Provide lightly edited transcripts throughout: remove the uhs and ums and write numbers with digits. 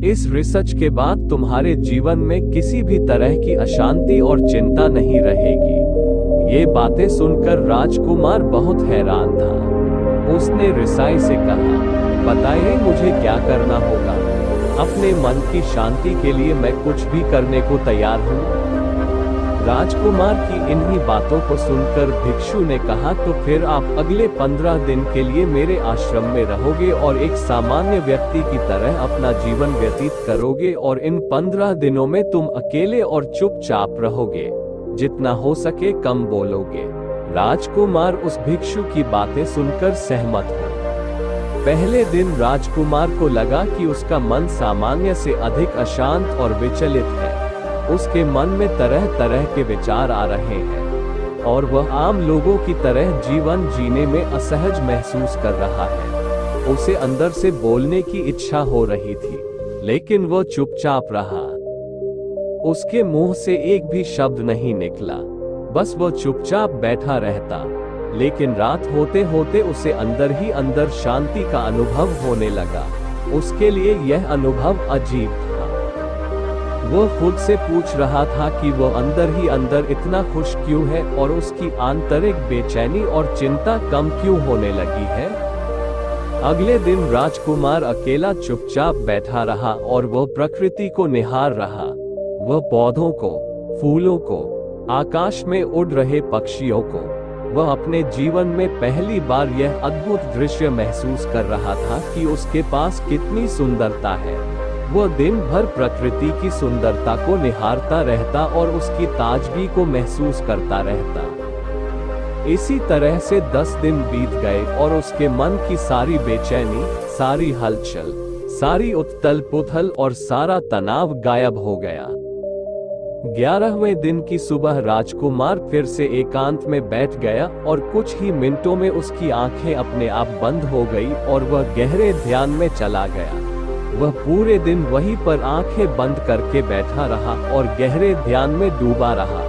इस रिसर्च के बाद तुम्हारे जीवन में किसी भी तरह की अशांति और चिंता नहीं रहेगी। ये बातें सुनकर राजकुमार बहुत हैरान था। उसने रिसाई से कहा, बताइए मुझे क्या करना होगा। अपने मन की शांति के लिए मैं कुछ भी करने को तैयार हूँ। राजकुमार की इन्हीं बातों को सुनकर भिक्षु ने कहा, तो फिर आप अगले 15 दिन के लिए मेरे आश्रम में रहोगे और एक सामान्य व्यक्ति की तरह अपना जीवन व्यतीत करोगे, और इन 15 दिनों में तुम अकेले और चुपचाप रहोगे, जितना हो सके कम बोलोगे। राजकुमार उस भिक्षु की बातें सुनकर सहमत हो। पहले दिन राजकुमार को लगा कि उसका मन सामान्य से अधिक अशांत और विचलित है। उसके मन में तरह तरह के विचार आ रहे हैं और वह आम लोगों की तरह जीवन जीने में असहज महसूस कर रहा है। उसे अंदर से बोलने की इच्छा हो रही थी, लेकिन वह चुपचाप रहा। उसके मुंह से एक भी शब्द नहीं निकला, बस वह चुपचाप बैठा रहता। लेकिन रात होते होते उसे अंदर ही अंदर शांति का अनुभव होने लगा। उसके लिए यह अनुभव अजीब था। वह खुद से पूछ रहा था कि वह अंदर ही अंदर इतना खुश क्यों है और उसकी आंतरिक बेचैनी और चिंता कम क्यों होने लगी है। अगले दिन राजकुमार अकेला चुपचाप बैठा रहा और वह प्रकृति को निहार रहा। वह पौधों को, फूलों को, आकाश में उड़ रहे पक्षियों को। वह अपने जीवन में पहली बार यह अद्भुत दृश्य महसूस कर रहा था कि उसके पास कितनी सुंदरता है। वह दिन भर प्रकृति की सुंदरता को निहारता रहता और उसकी ताजगी को महसूस करता रहता। इसी तरह से 10 दिन बीत गए और उसके मन की सारी बेचैनी, सारी हलचल, सारी उथल पुथल और सारा तनाव गायब हो गया। 11वें दिन की सुबह राजकुमार फिर से एकांत में बैठ गया और कुछ ही मिनटों में उसकी आंखें अपने आप बंद हो गई और वह गहरे ध्यान में चला गया। वह पूरे दिन वहीं पर आंखें बंद करके बैठा रहा और गहरे ध्यान में डूबा रहा।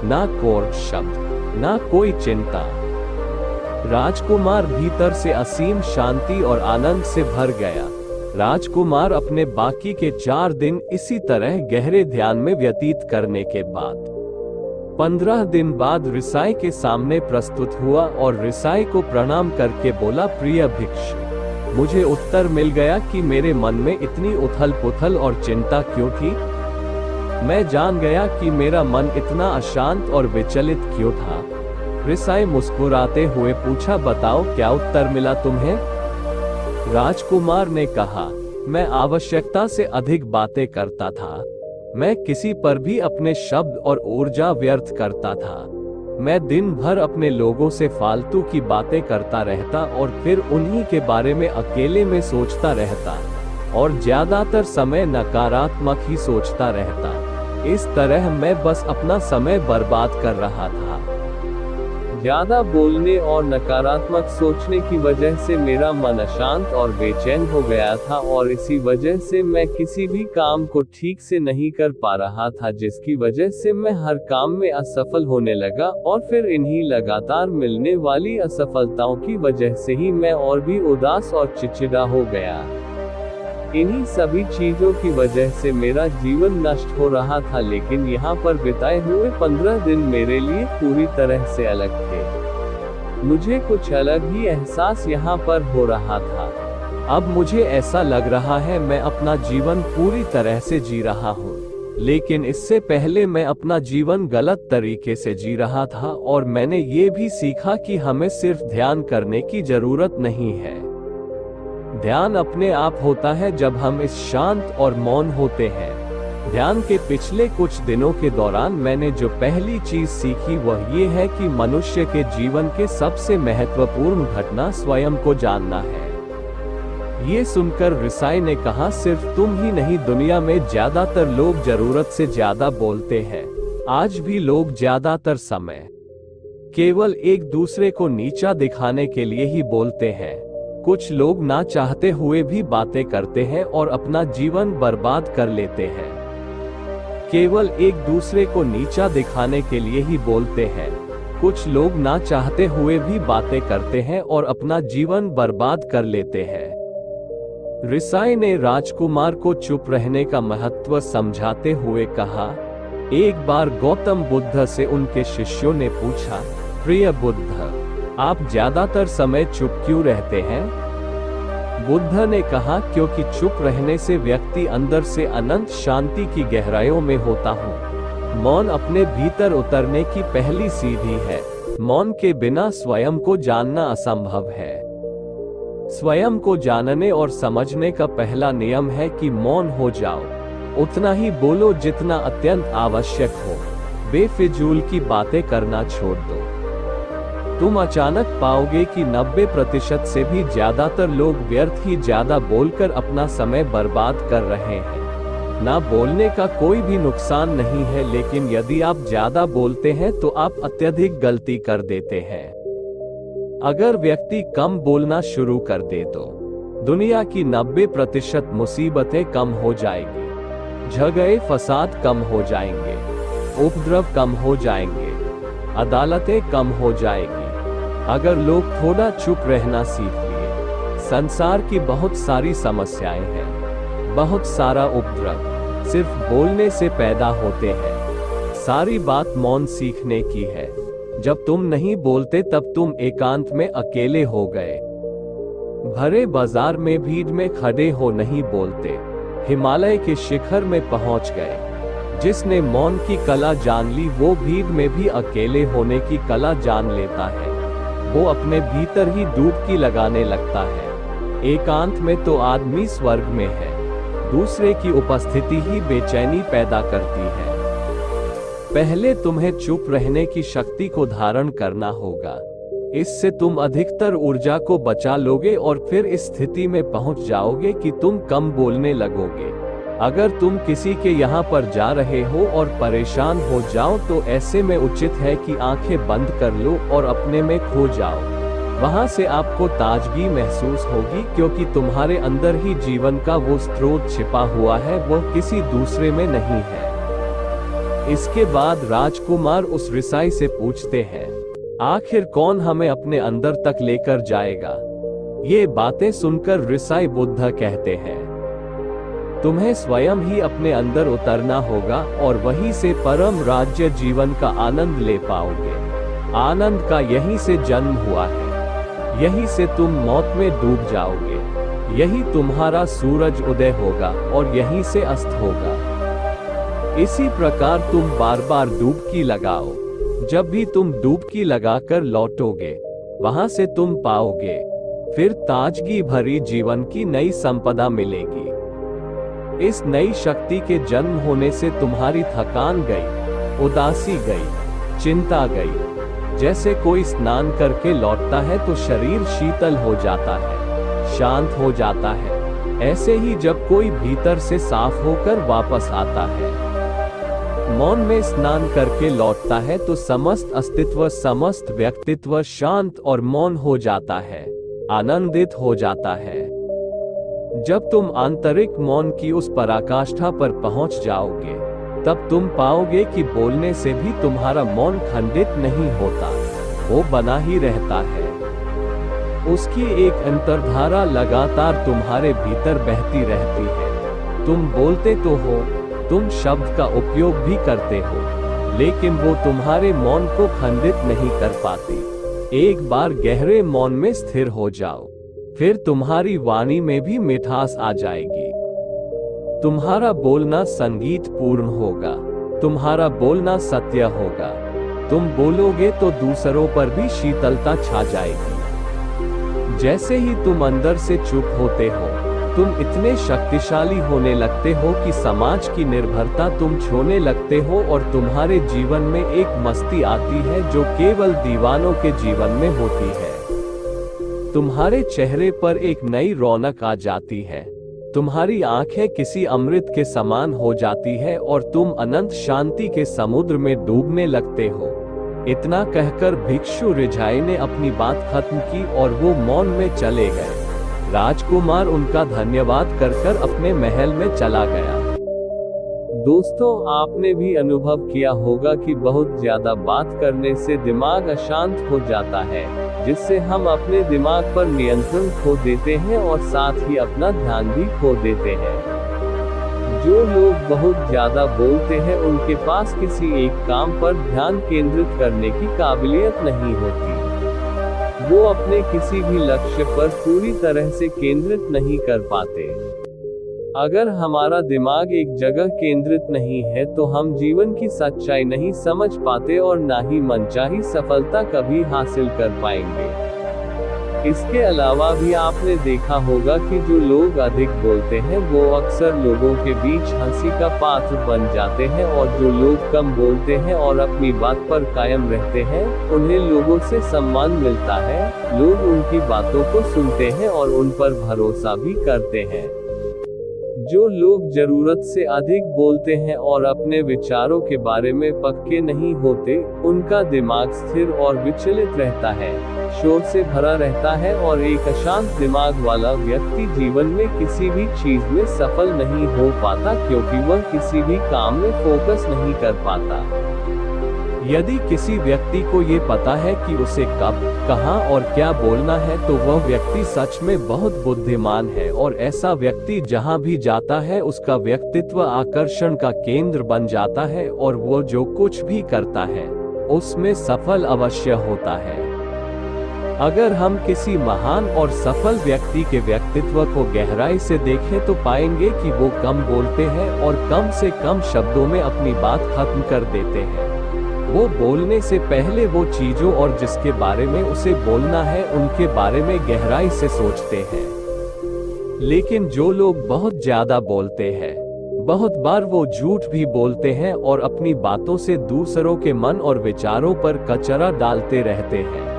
ना कोई शब्द, ना कोई चिंता। राजकुमार भीतर से असीम शांति और आनंद से भर गया। राजकुमार अपने बाकी के 4 दिन इसी तरह गहरे ध्यान में व्यतीत करने के बाद 15 दिन बाद रिसाई के सामने प्रस्तुत हुआ और रिसाई को प्रणाम करके बोला, प्रिय भिक्षु, मुझे उत्तर मिल गया कि मेरे मन में इतनी उथल पुथल और चिंता क्यों थी। मैं जान गया कि मेरा मन इतना अशांत और विचलित क्यों था। रिसाई मुस्कुराते हुए पूछा, बताओ क्या उत्तर मिला तुम्हें? राजकुमार ने कहा, मैं आवश्यकता से अधिक बातें करता था। मैं किसी पर भी अपने शब्द और ऊर्जा व्यर्थ करता था। मैं दिन भर अपने लोगों से फालतू की बातें करता रहता और फिर उन्हीं के बारे में अकेले में सोचता रहता और ज्यादातर समय नकारात्मक ही सोचता रहता। इस तरह मैं बस अपना समय बर्बाद कर रहा था। ज्यादा बोलने और नकारात्मक सोचने की वजह से मेरा मन अशांत और बेचैन हो गया था और इसी वजह से मैं किसी भी काम को ठीक से नहीं कर पा रहा था, जिसकी वजह से मैं हर काम में असफल होने लगा और फिर इन्हीं लगातार मिलने वाली असफलताओं की वजह से ही मैं और भी उदास और चिड़चिड़ा हो गया। इन्हीं सभी चीजों की वजह से मेरा जीवन नष्ट हो रहा था, लेकिन यहाँ पर बिताए हुए 15 दिन मेरे लिए पूरी तरह से अलग थे। मुझे कुछ अलग ही एहसास यहाँ पर हो रहा था। अब मुझे ऐसा लग रहा है मैं अपना जीवन पूरी तरह से जी रहा हूँ, लेकिन इससे पहले मैं अपना जीवन गलत तरीके से जी रहा था और मैंने ये भी सीखा कि हमें सिर्फ ध्यान करने की जरूरत नहीं है। ध्यान अपने आप होता है जब हम इस शांत और मौन होते हैं। ध्यान के पिछले कुछ दिनों के दौरान मैंने जो पहली चीज सीखी वह ये है कि मनुष्य के जीवन के सबसे महत्वपूर्ण घटना स्वयं को जानना है। ये सुनकर रिसाई ने कहा, सिर्फ तुम ही नहीं, दुनिया में ज्यादातर लोग जरूरत से ज्यादा बोलते हैं। आज भी लोग ज्यादातर समय केवल एक दूसरे को नीचा दिखाने के लिए ही बोलते हैं। कुछ लोग ना चाहते हुए भी बातें करते हैं और अपना जीवन बर्बाद कर लेते हैं। केवल एक दूसरे को नीचा दिखाने के लिए ही बोलते हैं। कुछ लोग ना चाहते हुए भी बातें करते हैं और अपना जीवन बर्बाद कर लेते हैं। रिसाई ने राजकुमार को चुप रहने का महत्व समझाते हुए कहा, एक बार गौतम बुद्ध से उनके शिष्यों ने पूछा, प्रिय बुद्ध, आप ज्यादातर समय चुप क्यों रहते हैं? बुद्ध ने कहा, क्योंकि चुप रहने से व्यक्ति अंदर से अनंत शांति की गहराइयों में होता हूँ। मौन अपने भीतर उतरने की पहली सीढ़ी है। मौन के बिना स्वयं को जानना असंभव है। स्वयं को जानने और समझने का पहला नियम है कि मौन हो जाओ। उतना ही बोलो जितना अत्यंत आवश्यक हो। बेफिजूल की बातें करना छोड़ दो। तुम अचानक पाओगे कि 90% से भी ज्यादातर लोग व्यर्थ ही ज्यादा बोलकर अपना समय बर्बाद कर रहे हैं। ना बोलने का कोई भी नुकसान नहीं है, लेकिन यदि आप ज्यादा बोलते हैं तो आप अत्यधिक गलती कर देते हैं। अगर व्यक्ति कम बोलना शुरू कर दे तो दुनिया की 90% मुसीबतें कम हो जाएगी, झगड़े फसाद कम हो जाएंगे, उपद्रव कम हो जाएंगे, अदालतें कम हो जाएगी। अगर लोग थोड़ा चुप रहना सीख लिए, संसार की बहुत सारी समस्याएं हैं, बहुत सारा उपद्रव सिर्फ बोलने से पैदा होते हैं। सारी बात मौन सीखने की है। जब तुम नहीं बोलते तब तुम एकांत में अकेले हो गए। भरे बाजार में भीड़ में खड़े हो नहीं बोलते, हिमालय के शिखर में पहुंच गए। जिसने मौन की कला जान ली वो भीड़ में भी अकेले होने की कला जान लेता है। वो अपने भीतर ही डुबकी लगाने लगता है। एकांत में तो आदमी स्वर्ग में है। दूसरे की उपस्थिति ही बेचैनी पैदा करती है। पहले तुम्हें चुप रहने की शक्ति को धारण करना होगा। इससे तुम अधिकतर ऊर्जा को बचा लोगे और फिर इस स्थिति में पहुंच जाओगे कि तुम कम बोलने लगोगे। अगर तुम किसी के यहाँ पर जा रहे हो और परेशान हो जाओ तो ऐसे में उचित है कि आंखें बंद कर लो और अपने में खो जाओ। वहां से आपको ताजगी महसूस होगी, क्योंकि तुम्हारे अंदर ही जीवन का वो स्रोत छिपा हुआ है, वो किसी दूसरे में नहीं है। इसके बाद राजकुमार उस रिसाई से पूछते हैं, आखिर कौन हमें अपने अंदर तक लेकर जाएगा? ये बातें सुनकर रिसाई बुद्ध कहते हैं, तुम्हें स्वयं ही अपने अंदर उतरना होगा और वहीं से परम राज्य जीवन का आनंद ले पाओगे। आनंद का यहीं से जन्म हुआ है। यहीं से तुम मौत में डूब जाओगे। यही तुम्हारा सूरज उदय होगा और यहीं से अस्त होगा। इसी प्रकार तुम बार बार डुबकी लगाओ। जब भी तुम डुबकी लगाकर लौटोगे, वहां से तुम पाओगे फिर ताजगी भरी जीवन की नई संपदा मिलेगी। इस नई शक्ति के जन्म होने से तुम्हारी थकान गई, उदासी गई, चिंता गई। जैसे कोई स्नान करके लौटता है तो शरीर शीतल हो जाता है, शांत हो जाता है। ऐसे ही जब कोई भीतर से साफ होकर वापस आता है, मौन में स्नान करके लौटता है तो समस्त अस्तित्व, समस्त व्यक्तित्व शांत और मौन हो जाता है, आनंदित हो जाता है। जब तुम आंतरिक मौन की उस पराकाष्ठा पर पहुंच जाओगे, तब तुम पाओगे कि बोलने से भी तुम्हारा मौन खंडित नहीं होता, वो बना ही रहता है। उसकी एक अंतर्धारा लगातार तुम्हारे भीतर बहती रहती है। तुम बोलते तो हो, तुम शब्द का उपयोग भी करते हो, लेकिन वो तुम्हारे मौन को खंडित नहीं कर पाती। एक बार गहरे मौन में स्थिर हो जाओ, फिर तुम्हारी वाणी में भी मिठास आ जाएगी। तुम्हारा बोलना संगीत पूर्ण होगा, तुम्हारा बोलना सत्य होगा। तुम बोलोगे तो दूसरों पर भी शीतलता छा जाएगी। जैसे ही तुम अंदर से चुप होते हो, तुम इतने शक्तिशाली होने लगते हो कि समाज की निर्भरता तुम छोड़ने लगते हो और तुम्हारे जीवन में एक मस्ती आती है जो केवल दीवानों के जीवन में होती है। तुम्हारे चेहरे पर एक नई रौनक आ जाती है। तुम्हारी आंखें किसी अमृत के समान हो जाती है और तुम अनंत शांति के समुद्र में डूबने लगते हो। इतना कहकर भिक्षु रिझाई ने अपनी बात खत्म की और वो मौन में चले गए। राजकुमार उनका धन्यवाद कर अपने महल में चला गया। दोस्तों, आपने भी अनुभव किया होगा कि बहुत ज्यादा बात करने से दिमाग अशांत हो जाता है, जिससे हम अपने दिमाग पर नियंत्रण खो देते हैं और साथ ही अपना ध्यान भी खो देते हैं। जो लोग बहुत ज्यादा बोलते हैं उनके पास किसी एक काम पर ध्यान केंद्रित करने की काबिलियत नहीं होती। वो अपने किसी भी लक्ष्य पर पूरी तरह से केंद्रित नहीं कर पाते। अगर हमारा दिमाग एक जगह केंद्रित नहीं है तो हम जीवन की सच्चाई नहीं समझ पाते और ना ही मनचाही सफलता कभी हासिल कर पाएंगे। इसके अलावा भी आपने देखा होगा कि जो लोग अधिक बोलते हैं वो अक्सर लोगों के बीच हंसी का पात्र बन जाते हैं, और जो लोग कम बोलते हैं और अपनी बात पर कायम रहते हैं, उन्हें लोगों से सम्मान मिलता है। लोग उनकी बातों को सुनते हैं और उन पर भरोसा भी करते हैं। जो लोग जरूरत से अधिक बोलते हैं और अपने विचारों के बारे में पक्के नहीं होते, उनका दिमाग स्थिर और विचलित रहता है, शोर से भरा रहता है, और एक अशांत दिमाग वाला व्यक्ति जीवन में किसी भी चीज में सफल नहीं हो पाता, क्योंकि वह किसी भी काम में फोकस नहीं कर पाता। यदि किसी व्यक्ति को ये पता है कि उसे कब, कहां और क्या बोलना है, तो वह व्यक्ति सच में बहुत बुद्धिमान है, और ऐसा व्यक्ति जहां भी जाता है उसका व्यक्तित्व आकर्षण का केंद्र बन जाता है, और वो जो कुछ भी करता है उसमें सफल अवश्य होता है। अगर हम किसी महान और सफल व्यक्ति के व्यक्तित्व को गहराई से देखें तो पाएंगे कि वो कम बोलते हैं और कम से कम शब्दों में अपनी बात खत्म कर देते हैं। वो बोलने से पहले वो चीजों और जिसके बारे में उसे बोलना है उनके बारे में गहराई से सोचते हैं। लेकिन जो लोग बहुत ज्यादा बोलते हैं, बहुत बार वो झूठ भी बोलते हैं और अपनी बातों से दूसरों के मन और विचारों पर कचरा डालते रहते हैं।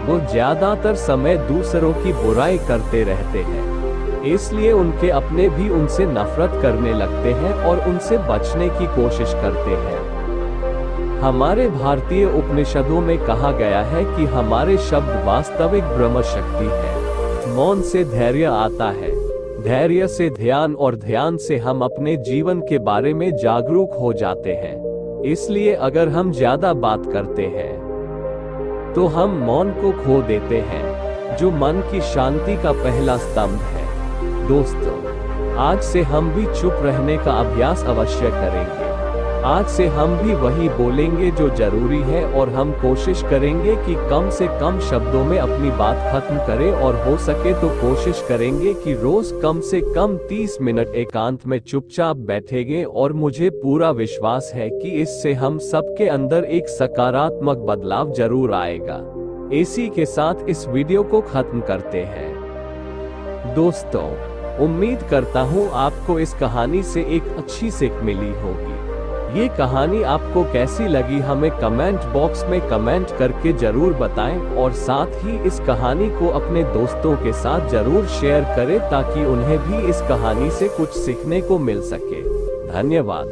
वो ज्यादातर समय दूसरों की बुराई करते रहते हैं, इसलिए उनके अपने भी उनसे नफरत करने लगते हैं और उनसे बचने की कोशिश करते हैं। हमारे भारतीय उपनिषदों में कहा गया है कि हमारे शब्द वास्तविक ब्रह्म शक्ति है। मौन से धैर्य आता है, धैर्य से ध्यान, और ध्यान से हम अपने जीवन के बारे में जागरूक हो जाते हैं। इसलिए अगर हम ज्यादा बात करते हैं तो हम मौन को खो देते हैं, जो मन की शांति का पहला स्तंभ है। दोस्तों, आज से हम भी चुप रहने का अभ्यास अवश्य करेंगे। आज से हम भी वही बोलेंगे जो जरूरी है, और हम कोशिश करेंगे कि कम से कम शब्दों में अपनी बात खत्म करें, और हो सके तो कोशिश करेंगे कि रोज कम से कम 30 मिनट एकांत में चुपचाप बैठेंगे, और मुझे पूरा विश्वास है कि इससे हम सबके अंदर एक सकारात्मक बदलाव जरूर आएगा। इसी के साथ इस वीडियो को खत्म करते हैं। दोस्तों, उम्मीद करता हूँ आपको इस कहानी से एक अच्छी सीख मिली होगी। ये कहानी आपको कैसी लगी हमें कमेंट बॉक्स में कमेंट करके जरूर बताएं, और साथ ही इस कहानी को अपने दोस्तों के साथ जरूर शेयर करें ताकि उन्हें भी इस कहानी से कुछ सीखने को मिल सके। धन्यवाद।